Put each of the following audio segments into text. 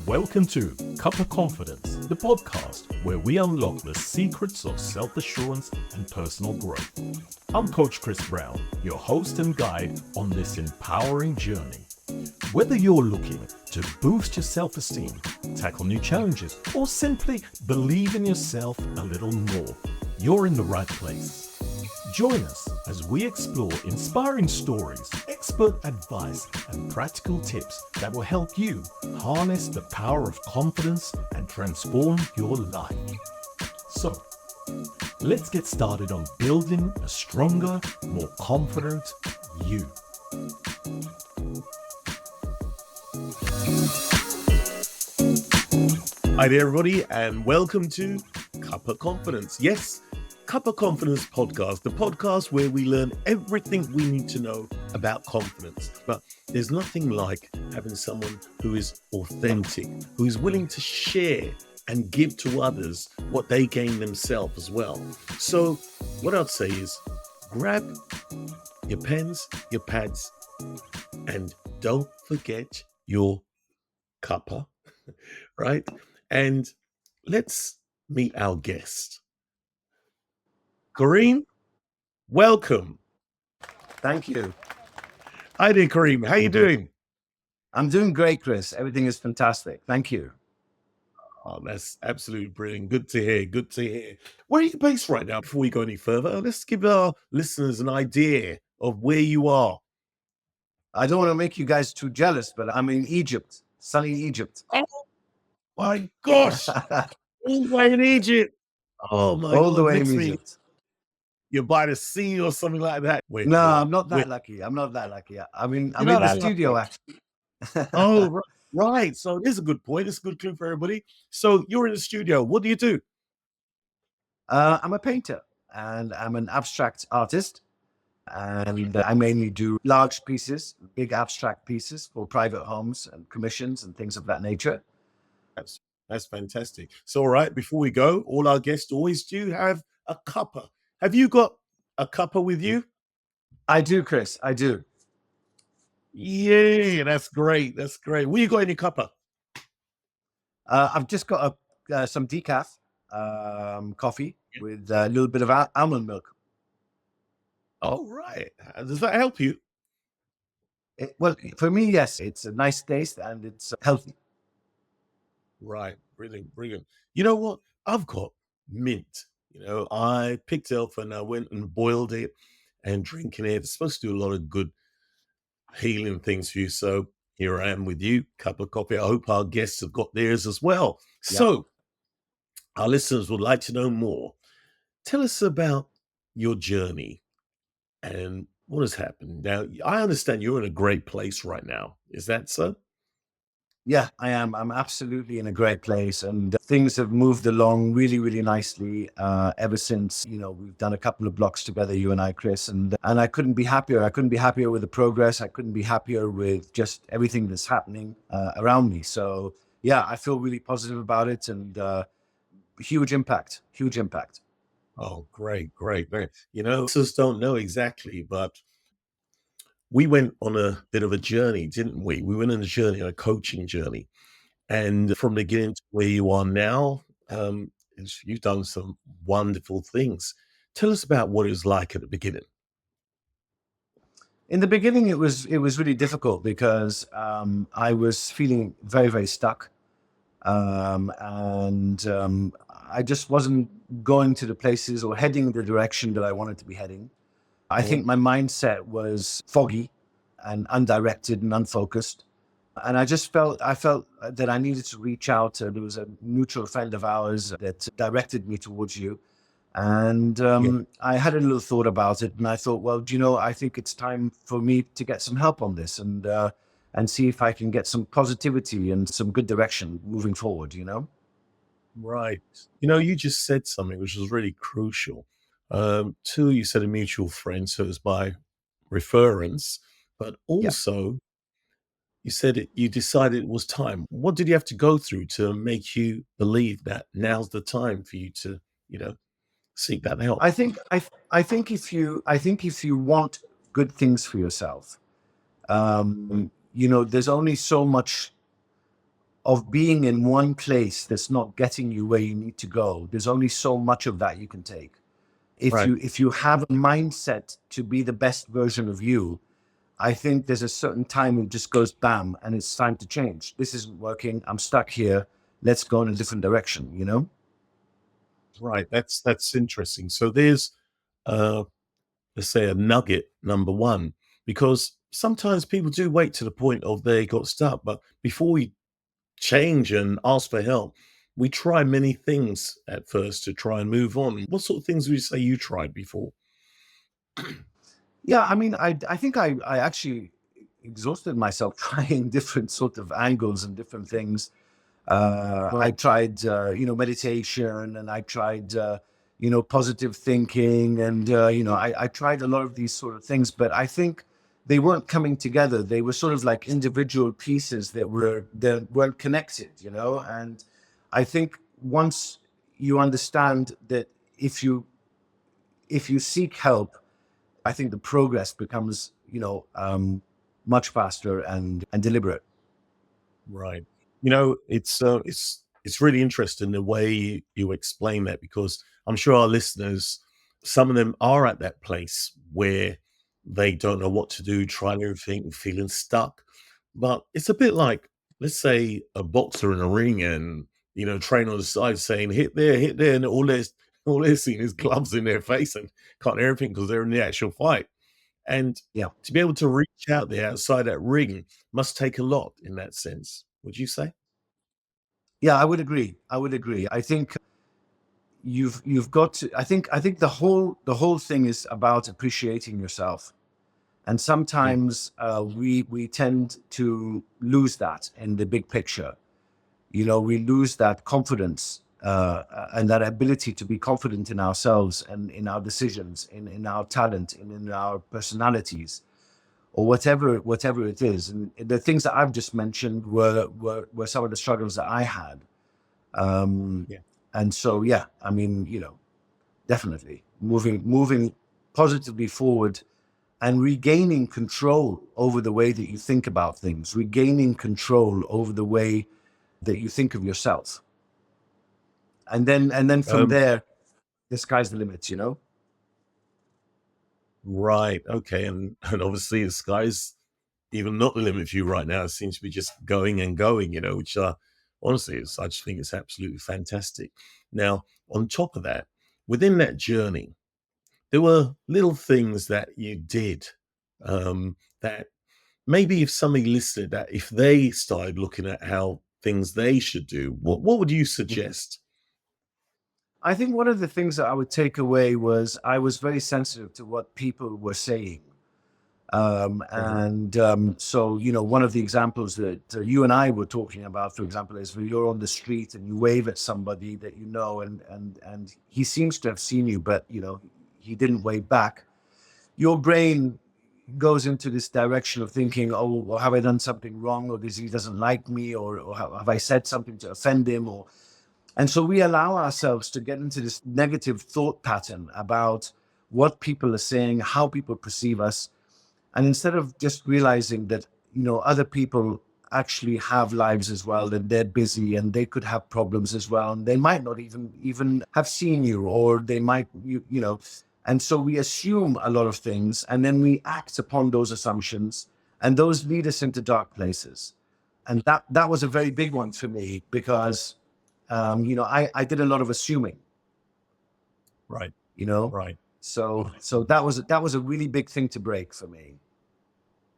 Welcome to Cuppa Confidence, the podcast where we unlock the secrets of self-assurance and personal growth. I'm Coach Chris Brown, your host and guide on this empowering journey. Whether you're looking to boost your self-esteem, tackle new challenges, or simply believe in yourself a little more, you're in the right place. Join us as we explore inspiring stories, expert advice, and practical tips that will help you harness the power of confidence and transform your life. So, let's get started on building a stronger, more confident you. Hi there, everybody, and welcome to Cuppa Confidence. Yes, Cuppa Confidence podcast, the podcast where we learn everything we need to know about confidence. But there's nothing like having someone who is authentic, who is willing to share and give to others what they gain themselves as well. So what I'd say is grab your pens, your pads, and don't forget your cuppa, right? And let's meet our guest. Karim, welcome. Thank you. Hi there, Karim. How you doing? I'm doing great, Chris. Everything is fantastic. Thank you. Oh, that's absolutely brilliant. Good to hear. Good to hear. Where are you based right now? Before we go any further, let's give our listeners an idea of where you are. I don't want to make you guys too jealous, but I'm in Egypt, sunny Egypt. Oh my gosh. All the way in Egypt. Oh my All God. the way Next in thing, Egypt. you're by the sea or something like that. Wait, No, what? I'm not that Wait, lucky. I'm not that lucky. I'm you're in not the that studio, lucky. actually. Oh, right. So this is a good point. It's a good clue for everybody. So you're in the studio. What do you do? I'm a painter and I'm an abstract artist. And I mainly do large pieces, big abstract pieces for private homes and commissions and things of that nature. That's fantastic. So, all right, before we go, all our guests always do have a cuppa. Have you got a cuppa with you? I do, Chris. I do. Yeah, that's great. That's great. Where you got in your cuppa? I've just got some decaf coffee with a little bit of almond milk. Oh, right. Does that help you? Well, for me, yes, it's a nice taste and it's healthy. Right. Brilliant. Brilliant. You know what? I've got mint. I picked it up and I went and boiled it and drinking it. It's supposed to do a lot of good healing things for you. So here I am with you, cup of coffee. I hope our guests have got theirs as well. Yeah. So our listeners would like to know more. Tell us about your journey and what has happened. Now, I understand you're in a great place right now. Is that so? Yeah, I am. I'm absolutely in a great place, and things have moved along really, really nicely ever since, we've done a couple of blocks together, you and I, Chris, and I couldn't be happier. I couldn't be happier with the progress. I couldn't be happier with just everything that's happening around me. So yeah, I feel really positive about it, and huge impact. Oh, great, great, great. Listeners don't know exactly, but we went on a bit of a journey, didn't we? We went on a journey, a coaching journey. And from the beginning to where you are now, you've done some wonderful things. Tell us about what it was like at the beginning. In the beginning, it was really difficult because I was feeling very, very stuck. And I just wasn't going to the places or heading the direction that I wanted to be heading. I think my mindset was foggy and undirected and unfocused. And I felt that I needed to reach out. There was a mutual friend of ours that directed me towards you. And I had a little thought about it. And I thought, well, I think it's time for me to get some help on this and see if I can get some positivity and some good direction moving forward, Right. You just said something which was really crucial. Two, you said a mutual friend, so it was by reference, but Yeah. also you said you decided it was time. What did you have to go through to make you believe that now's the time for you to, seek that help? I think if you want good things for yourself, there's only so much of being in one place that's not getting you where you need to go. There's only so much of that you can take. If Right. you have a mindset to be the best version of you, I think there's a certain time it just goes bam, and it's time to change. This isn't working. I'm stuck here. Let's go in a different direction, you know? Right. That's interesting. So there's uh let's say a nugget number one, because sometimes people do wait to the point of they got stuck, but before we change and ask for help, we try many things at first to try and move on. What sort of things would you say you tried before? Yeah, I mean, I think I actually exhausted myself trying different sort of angles and different things. I Right. tried, meditation, and I tried, positive thinking, and I tried a lot of these sort of things. But I think they weren't coming together. They were sort of like individual pieces that weren't connected, you know. And I think once you understand that if you if you seek help, I think the progress becomes, much faster and deliberate. Right. It's really interesting the way you explain that, because I'm sure our listeners, some of them are at that place where they don't know what to do, trying everything, feeling stuck. But it's a bit like, let's say, a boxer in a ring, and train on the side saying hit there, and all they're seeing is gloves in their face and can't hear anything because they're in the actual fight. And Yeah. to be able to reach out there outside that ring must take a lot in that sense, would you say? Yeah, I would agree. I would agree. I think you've got to, I think the whole thing is about appreciating yourself. And Yeah. sometimes we tend to lose that in the big picture. You know, we lose that confidence and that ability to be confident in ourselves and in our decisions, in our talent, and in our personalities, or whatever it is. And the things that I've just mentioned were some of the struggles that I had. Um, Yeah. and so, yeah, I mean, definitely moving positively forward and regaining control over the way that you think about things, regaining control over the way that you think of yourself. And then from Um, there, the sky's the limit, you know? right. Okay. And obviously the sky's even not the limit for you right now. It seems to be just going and going, which honestly is, I just think it's absolutely fantastic. Now, on top of that, within that journey, there were little things that you did, that maybe if somebody listened, that if they started looking at how things they should do, what would you Mhm. suggest? I think one of the things that I would take away was I was very sensitive to what people were saying. Uh-huh. So, one of the examples that you and I were talking about, for example, is when you're on the street and you wave at somebody that you know, and he seems to have seen you, but he didn't wave back. Your brain goes into this direction of thinking, oh, well, have I done something wrong, or does he doesn't like me, or have I said something to offend him, or and so we allow ourselves to get into this negative thought pattern about what people are saying, how people perceive us, and instead of just realizing that other people actually have lives as well, and they're busy, and they could have problems as well, and they might not even have seen you, or they might and so we assume a lot of things, and then we act upon those assumptions, and those lead us into dark places. And that was a very big one for me, because I did a lot of assuming, Right. you know Right. so that was a really big thing to break for me.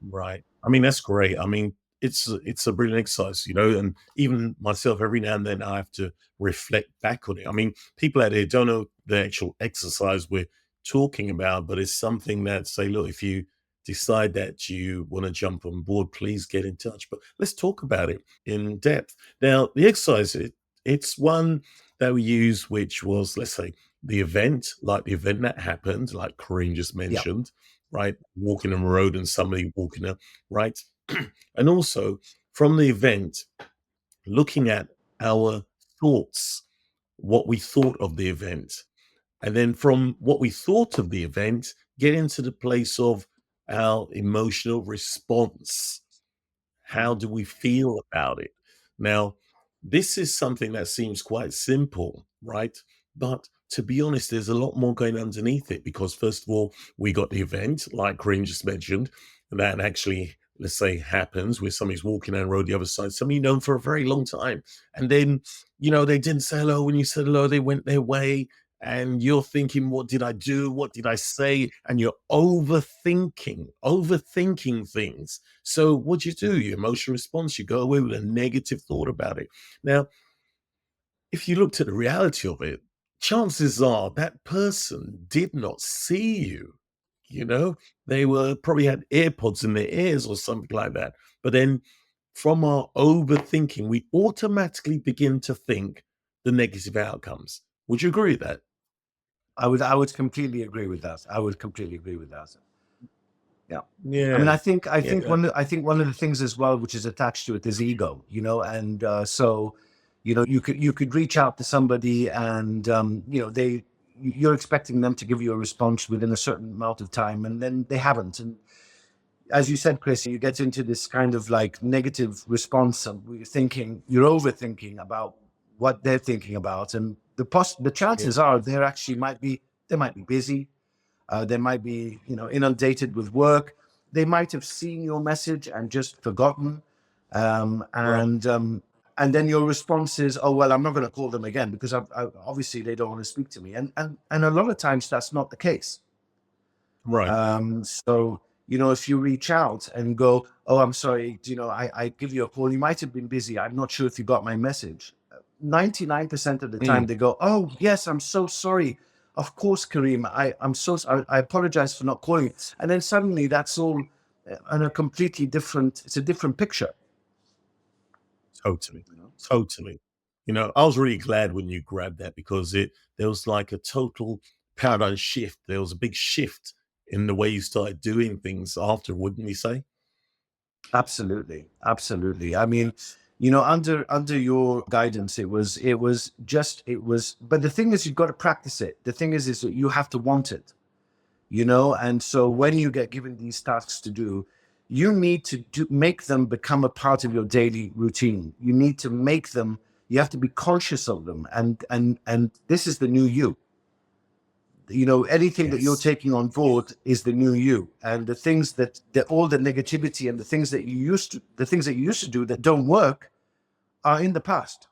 Right. I mean, that's great. I mean, it's a brilliant exercise, and even myself, every now and then I have to reflect back on it. I mean, people out there don't know the actual exercise we're talking about, but it's something that say, look, if you decide that you want to jump on board, please get in touch. But let's talk about it in depth. Now, the exercise, it's one that we use, which was, let's say, the event that happened, like Kareem just Yeah. mentioned, right? Walking on the road and somebody walking up, right? And also from the event, looking at our thoughts, what we thought of the event. And then from what we thought of the event, get into the place of our emotional response. How do we feel about it? Now, this is something that seems quite simple, right? But to be honest, there's a lot more going underneath it because, first of all, we got the event, like Karim just mentioned, that actually, let's say, happens where somebody's walking down the road the other side, somebody known for a very long time. And then, they didn't say hello. When you said hello, they went their way. And you're thinking, what did I do? What did I say? And you're overthinking things. So what do? Your emotional response, you go away with a negative thought about it. Now, if you looked at the reality of it, chances are that person did not see you. You know, they were probably had AirPods in their ears or something like that. But then from our overthinking, we automatically begin to think the negative outcomes. Would you agree with that? I would completely agree with that. I would completely agree with that. Yeah. I mean, Yeah. I think Yeah. one of the things as well, which is attached to it, is ego. And so, you could reach out to somebody, and you're expecting them to give you a response within a certain amount of time, and then they haven't. And as you said, Chris, you get into this kind of like negative response, and you're overthinking about what they're thinking about, and the Yeah. chances are they might be busy, they might be, inundated with work. They might have seen your message and just forgotten. Um, Right. and um, and then your response is, "Oh well, I'm not going to call them again because obviously they don't want to speak to me." And a lot of times that's not the case. Right. So if you reach out and go, "Oh, I'm sorry, I give you a call. You might have been busy. I'm not sure if you got my message." 99% of the time Mm. they go, "Oh, yes, I'm so sorry. Of course, Kareem. I apologize for not calling." And then suddenly that's all on a completely different, it's a different picture. Totally. You know? Totally. I was really glad when you grabbed that because there was like a total paradigm shift. There was a big shift in the way you started doing things after, wouldn't you say? Absolutely, absolutely. I mean, under your guidance, it was. But the thing is, you've got to practice it. The thing is that you have to want it. And so when you get given these tasks to do, you need to make them become a part of your daily routine. You need to make them. You have to be conscious of them, and this is the new you. Anything that you're Yes. taking on board is the new you, and the things that all the negativity and the things that you used to do that don't work are in the past.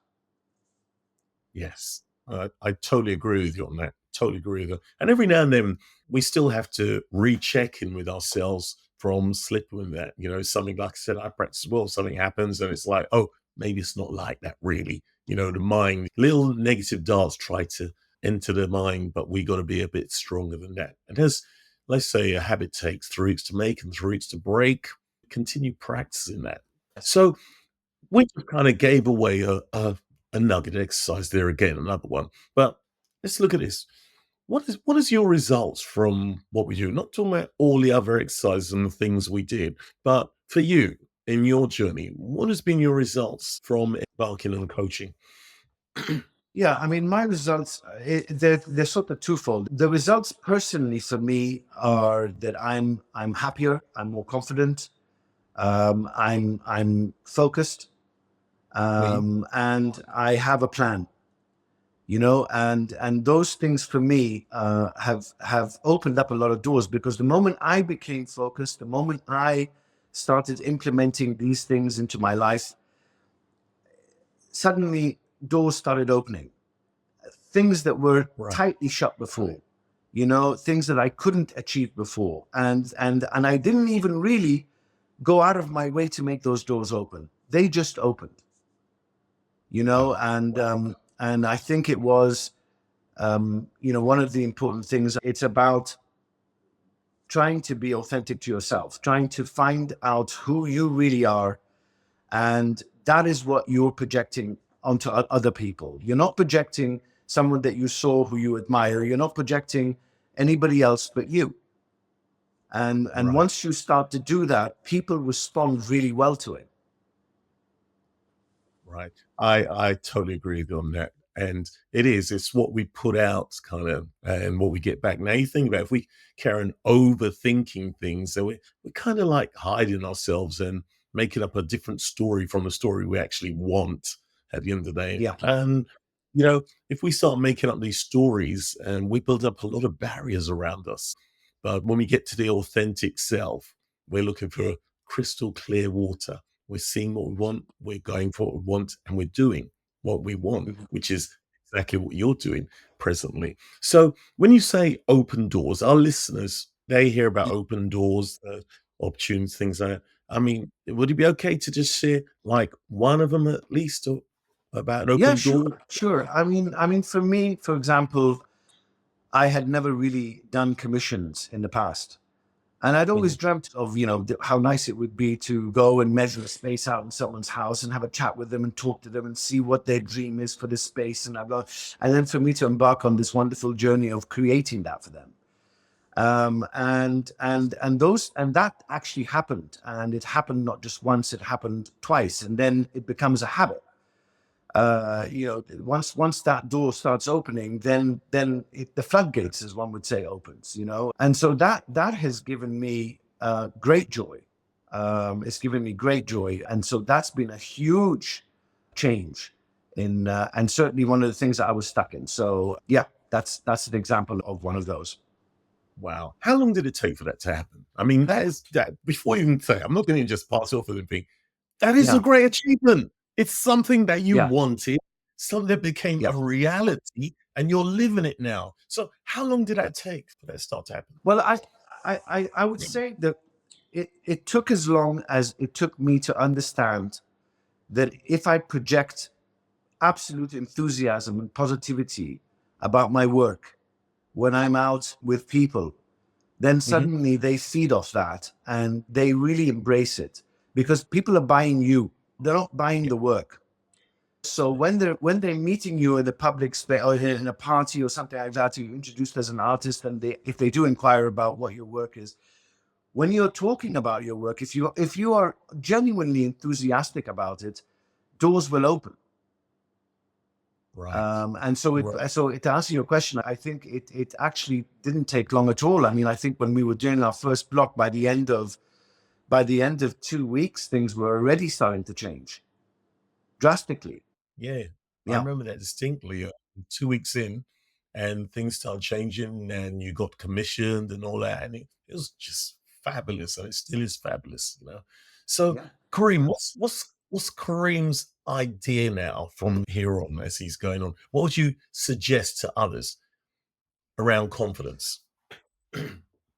Yes. I totally agree with you on that. Totally agree with you. And every now and then we still have to recheck in with ourselves from slipping with that. Something like I said, I practice as well. Something happens and it's like, oh, maybe it's not like that really. The mind, little negative darts try to enter the mind, but we got to be a bit stronger than that. And as let's say a habit takes 3 weeks to make and 3 weeks to break, continue practicing that. Yes. So we just kind of gave away a nugget exercise there again, another one. But let's look at this. What is your results from what we do? Not talking about all the other exercises and the things we did, but for you in your journey, what has been your results from embarking on coaching? Yeah, I mean, my results, they're sort of twofold. The results personally for me are that I'm happier, I'm more confident, I'm focused, Mm. and I have a plan. And those things for me have opened up a lot of doors, because the moment I became focused, the moment I started implementing these things into my life, suddenly doors started opening. Things that were Right. tightly shut before, things that I couldn't achieve before. And I didn't even really go out of my way to make those doors open. They just opened, Wow. and I think it was, one of the important things. It's about trying to be authentic to yourself, trying to find out who you really are. And that is what you're projecting onto other people. You're not projecting someone that you saw who you admire. You're not projecting anybody else but you. And Right. once you start to do that, people respond really well to it. Right. I totally agree with you on that. And it's what we put out kind of and what we get back. Now you think about if we carry on overthinking things, so we're kind of like hiding ourselves and making up a different story from the story we actually want at the end of the day. Yeah. And, if we start making up these stories and we build up a lot of barriers around us, but when we get to the authentic self, we're looking for crystal clear water. We're seeing what we want, we're going for what we want, and we're doing what we want, Mhm. which is exactly what you're doing presently. So when you say open doors, our listeners, they hear about open doors, opportunities, things like that. I mean, would it be okay to just share like one of them at least about an Yeah, open door? sure, sure. I mean, for me, for example, I had never really done commissions in the past. And I'd always Mhm. dreamt of, how nice it would be to go and measure a space out in someone's house and have a chat with them and talk to them and see what their dream is for this space. And then for me to embark on this wonderful journey of creating that for them. And that actually happened. And it happened not just once, it happened twice. And then it becomes a habit. Once that door starts opening, then the floodgates, as one would say, opens. And so that has given me great joy. It's given me great joy, and so that's been a huge change and certainly one of the things that I was stuck in. So yeah, that's an example of one of those. Wow. How long did it take for that to happen? I mean, that before you even say, I'm not going to just pass off anything. That is a Yeah, great achievement. It's something that you yeah, wanted, something that became yeah. a reality, and you're living it now. So, how long did that take for that to start to happen? Well, I would say that it took as long as it took me to understand that if I project absolute enthusiasm and positivity about my work when I'm out with people, then Mhm. suddenly they feed off that and they really embrace it because people are buying you. They're not buying Yeah, the work. So when they're meeting you in the public space or in a party or something like that, you're introduced as an artist, and if they do inquire about what your work is, when you're talking about your work, if you are genuinely enthusiastic about it, doors will open. right. And so Right. to answer your question, I think it actually didn't take long at all. I mean, I think when we were doing our first block, by the end of 2 weeks, things were already starting to change drastically. Yeah, I Yeah, remember that distinctly. 2 weeks in, and things started changing, and you got commissioned and all that, and it was just fabulous, and it still is fabulous. So, yeah. Kareem, what's Kareem's idea now from here on as he's going on? What would you suggest to others around confidence?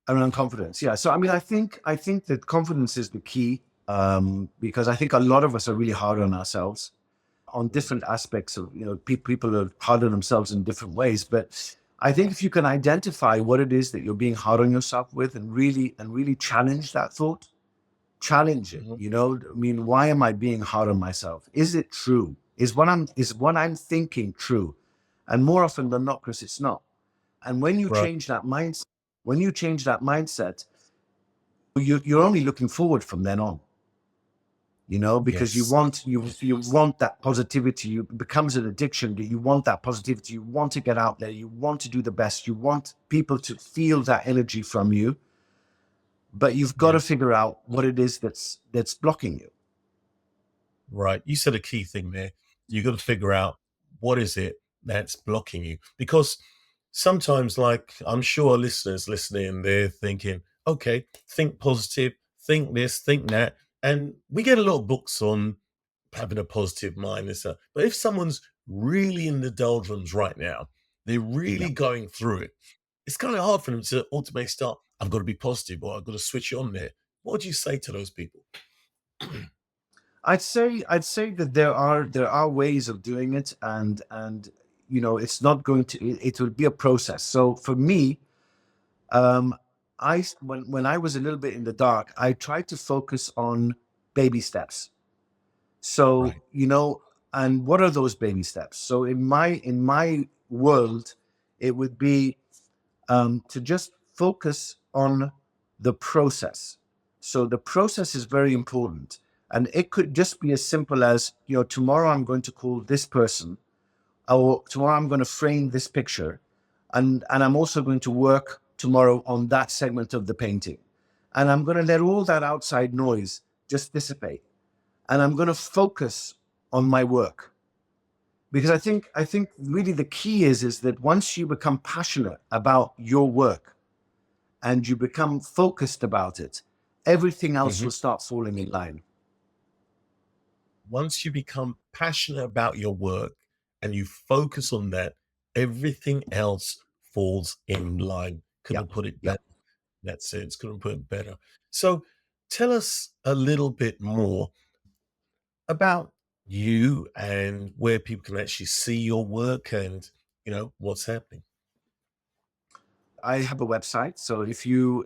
Around confidence, yeah. So I mean, I think that confidence is the key, because I think a lot of us are really hard on ourselves on different aspects of, people are hard on themselves in different ways. But I think if you can identify what it is that you're being hard on yourself with and really challenge that thought, challenge it. Mhm. I mean, why am I being hard on myself? Is it true? Is what I'm thinking true? And more often than not, Chris, it's not. And Right. when you change that mindset, you're only looking forward from then on. Because you Yes. want you want that positivity. It becomes an addiction. You want that positivity. You want to get out there. You want to do the best. You want people to feel that energy from you. But you've got Yeah. to figure out what it is that's blocking you. Right. You said a key thing there. You got to figure out what is it that's blocking you. Because sometimes, like I'm sure listeners listening, they're thinking, okay, think positive, think this, think that. And we get a lot of books on having a positive mind and stuff. But if someone's really in the doldrums right now, they're Yeah. really going through it, it's kind of hard for them to ultimately start, I've got to be positive or I've got to switch on there. What would you say to those people? I'd say that there are ways of doing it, and it's not going to it will be a process. So for me, um when I was a little bit in the dark, I tried to focus on baby steps. So, Right. and what are those baby steps? So in my world, it would be to just focus on the process. So the process is very important. And it could just be as simple as, tomorrow I'm going to call this person, or tomorrow I'm going to frame this picture. And I'm also going to work tomorrow on that segment of the painting. And I'm going to let all that outside noise just dissipate. And I'm going to focus on my work. Because I think really the key is that once you become passionate about your work and you become focused about it, everything else Mhm. will start falling in line. Once you become passionate about your work and you focus on that, everything else falls in line. Yeah. Couldn't put it Yeah. better. That sense, couldn't put it better. So tell us a little bit more about you and where people can actually see your work and what's happening. I have a website. So if you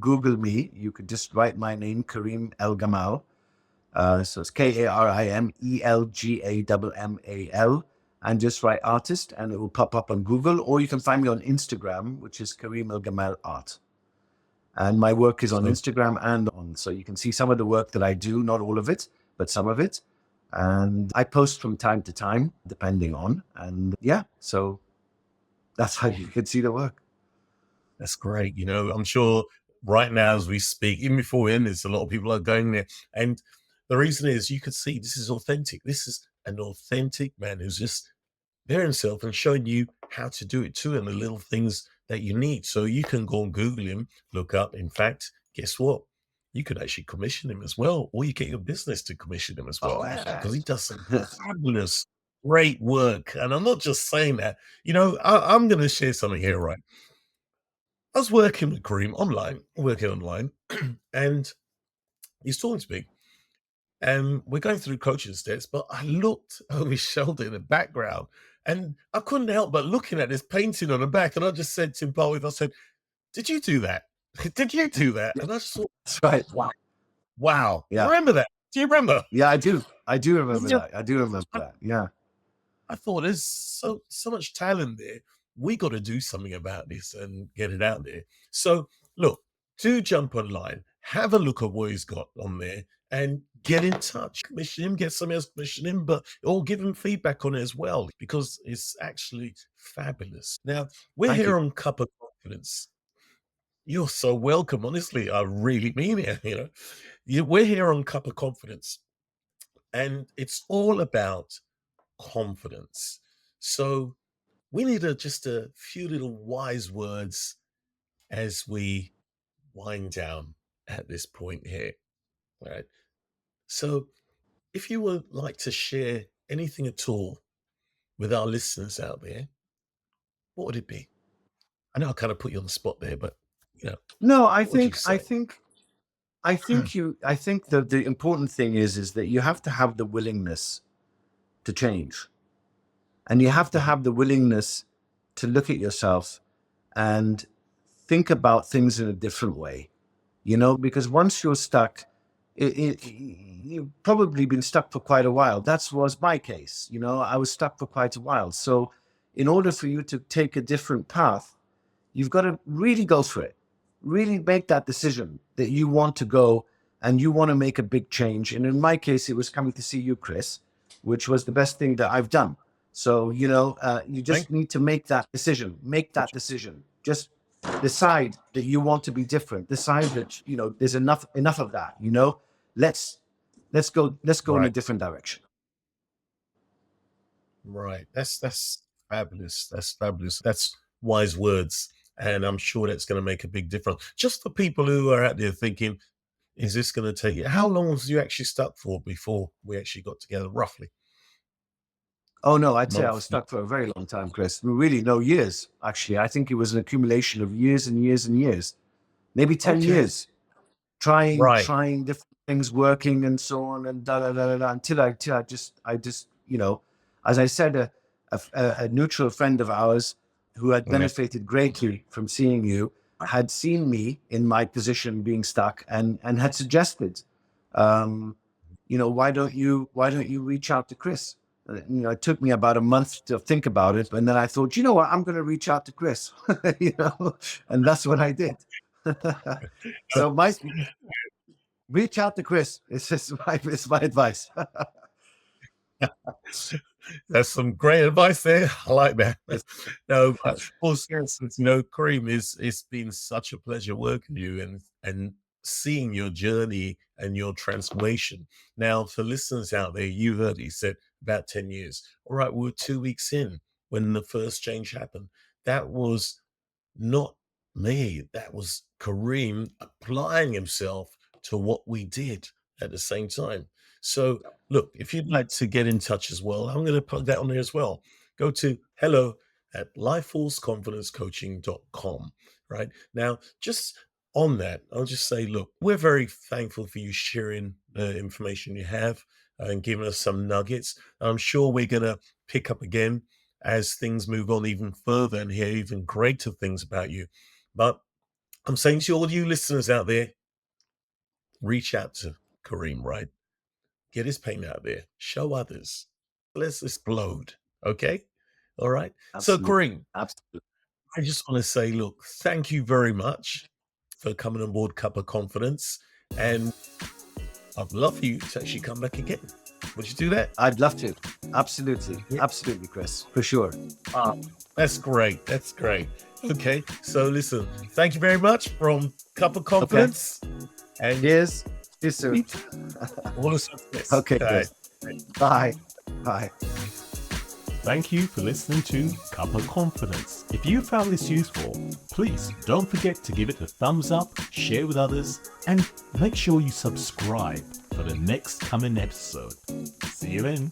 Google me, you could just write my name, Karim El Gamal. So it's KARIMELGAMMAL, and just write artist, and it will pop up on Google. Or you can find me on Instagram, which is Karim El Gamal Art. And my work is on So Instagram so you can see some of the work that I do, not all of it, but some of it. And I post from time to time, depending on, and yeah, so that's how you can see the work. that's great. I'm sure right now as we speak, even before we end this, a lot of people are going there. And the reason is you could see this is authentic. This is an authentic man who's just there himself and showing you how to do it too and the little things that you need. So you can go and Google him, look up. In fact, guess what? You could actually commission him as well, or you get your business to commission him as Oh, well because he yes. does some fabulous, great work. And I'm not just saying that. I'm going to share something here, right? I was working with Kareem working online, and he's talking to me. And we're going through coaching steps, but I looked over his shoulder in the background and I couldn't help but looking at this painting on the back. And I just said to him, I said, did you do that? Did you do that? Yeah, And I just thought, that's right. wow, wow. Yeah. Remember that? Do you remember? Yeah, I do. I do remember Yeah. that. I do remember I, that. Yeah. I thought there's so much talent there. We got to do something about this and get it out there. So look, do jump online, have a look at what he's got on there, and get in touch. Commission him, get somebody else to commission him, but or give him feedback on it as well because it's actually fabulous. Now we're Thank here you. on Cup of Confidence. You're so welcome. Honestly, I really mean it. We're here on Cup of Confidence, and it's all about confidence. So we need just a few little wise words as we wind down at this point here. Right. So if you would like to share anything at all with our listeners out there, what would it be? I know I kind of put you on the spot there, but No, I what would you think I say? think I think the important thing is that you have to have the willingness to change. And you have to Mhm. have the willingness to look at yourself and think about things in a different way, because once you're stuck, you've probably been stuck for quite a while. That was my case. I was stuck for quite a while. So, in order for you to take a different path, you've got to really go for it. Really make that decision that you want to go and you want to make a big change. And in my case, it was coming to see you, Chris, which was the best thing that I've done. So, you Thank just need to make that decision. Make that decision. Just decide that you want to be different. Decide that, there's enough of that, Let's let's go in a Right, different direction. right. That's fabulous. That's fabulous. That's wise words. And I'm sure that's going to make a big difference. Just for people who are out there thinking, is this going to take you? How long was you actually stuck for before we actually got together, roughly? Oh no, I'd say I was Month? stuck for a very long time, Chris. Really, no, years. Actually, I think it was an accumulation of years and years and years, maybe 10 Okay. years, trying Right. trying different things, working and so on, and da da da da, da until I just as I said, a neutral friend of ours who had Yeah. benefited greatly from seeing you had seen me in my position being stuck and had suggested, why don't you reach out to Chris? It took me about a month to think about it, and then I thought, you know what, I'm going to reach out to Chris, and that's what I did. So reach out to Chris. It's my advice. That's some great advice there. I like that. It's, No, but it's, all seriousness, Kareem, it's been such a pleasure working with you, and seeing your journey and your transformation. Now, for listeners out there, you heard he said about 10 years. All right, we're 2 weeks in when the first change happened. That was not me. That was Karim applying himself to what we did at the same time. So, look, if you'd like to get in touch as well, I'm going to put that on there as well. Go to hello@lifeforceconfidencecoaching.com. Right now, just on that, I'll just say, look, we're very thankful for you sharing the information you have and giving us some nuggets. I'm sure we're going to pick up again as things move on even further and hear even greater things about you. But I'm saying to all you listeners out there, reach out to Kareem, right? Get his pain out there. Show others. Let's explode. Okay? All right. So, Absolutely. Kareem, Absolutely. I just want to say, look, thank you very much for coming on board Cup of Confidence. And I'd love for you to actually come back again. Would you do that? I'd love to. Absolutely. Yeah. Absolutely, Chris. For sure. That's great. That's great. Okay. So listen, thank you very much from Cup of Confidence. And Cheers. See you soon. all the success. Okay, All right. Chris. Bye. Bye. Thank you for listening to Cuppa Confidence. If you found this useful, please don't forget to give it a thumbs up, share with others, and make sure you subscribe for the next coming episode. See you then.